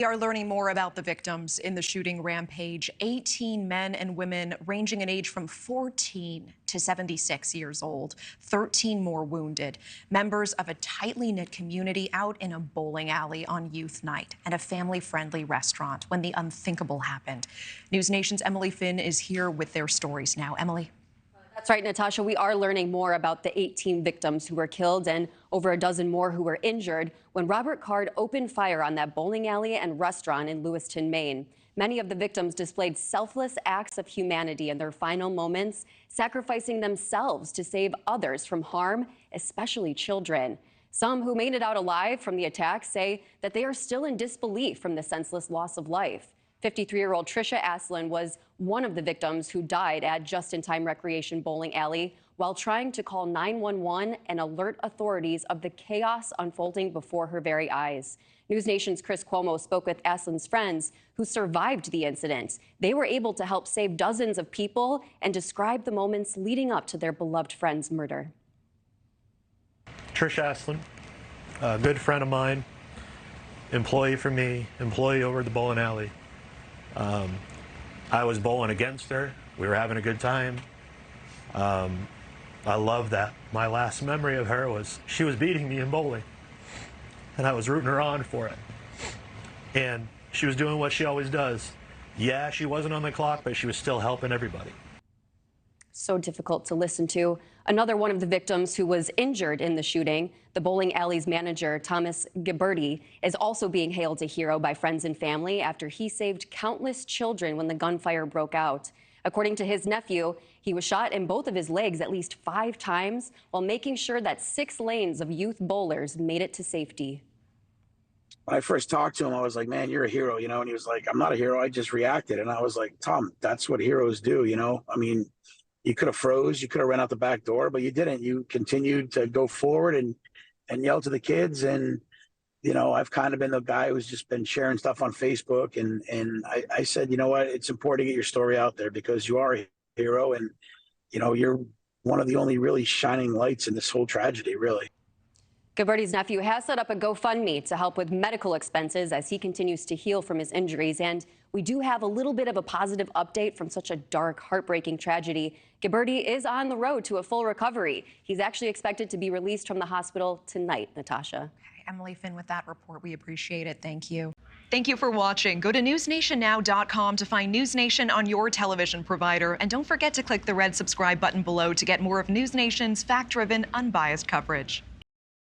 We are learning more about the victims in the shooting rampage. 18 men and women ranging in age from 14 to 76 years old. 13 more wounded. Members of a tightly knit community out in a bowling alley on youth night and a family-friendly restaurant when the unthinkable happened. News Nation's Emily Finn is here with their stories now. Emily. That's right, Natasha. We are learning more about the 18 victims who were killed and over a dozen more who were injured when Robert Card opened fire on that bowling alley and restaurant in Lewiston, Maine. Many of the victims displayed selfless acts of humanity in their final moments, sacrificing themselves to save others from harm, especially children. Some who made it out alive from the attack say that they are still in disbelief from the senseless loss of life. 53-year-old Trisha Aslin was one of the victims who died at Just-in-Time Recreation Bowling Alley while trying to call 911 and alert authorities of the chaos unfolding before her very eyes. News Nation's Chris Cuomo spoke with Aslin's friends who survived the incident. They were able to help save dozens of people and describe the moments leading up to their beloved friend's murder. Trisha Aslin, a good friend of mine, employee for me, employee over at the bowling alley. I was bowling against her. We were having a good time. I love that. My last memory of her was she was beating me in bowling, and I was rooting her on for it. And she was doing what she always does. Yeah, she wasn't on the clock, but she was still helping everybody. So difficult to listen to. Another one of the victims who was injured in the shooting, the bowling alley's manager, Thomas Ghiberti, is also being hailed a hero by friends and family after he saved countless children when the gunfire broke out. According to his nephew, he was shot in both of his legs at least 5 times while making sure that 6 lanes of youth bowlers made it to safety. When I first talked to him, I was like, man, you're a hero, you know? And he was like, I'm not a hero. I just reacted. And I was like, Tom, that's what heroes do, you know? I mean, you could have froze, you could have ran out the back door, but you didn't. You continued to go forward and yell to the kids. And, you know, I've kind of been the guy who's just been sharing stuff on Facebook. And I said, you know what, it's important to get your story out there because you are a hero. And, you know, you're one of the only really shining lights in this whole tragedy, really. Ghiberti's nephew has set up a GoFundMe to help with medical expenses as he continues to heal from his injuries. And we do have a little bit of a positive update from such a dark, heartbreaking tragedy. Ghiberti is on the road to a full recovery. He's actually expected to be released from the hospital tonight, Natasha. Okay, Emily Finn with that report. We appreciate it. Thank you. Thank you for watching. Go to newsnationnow.com to find News Nation on your television provider. And don't forget to click the red subscribe button below to get more of News Nation's fact-driven, unbiased coverage.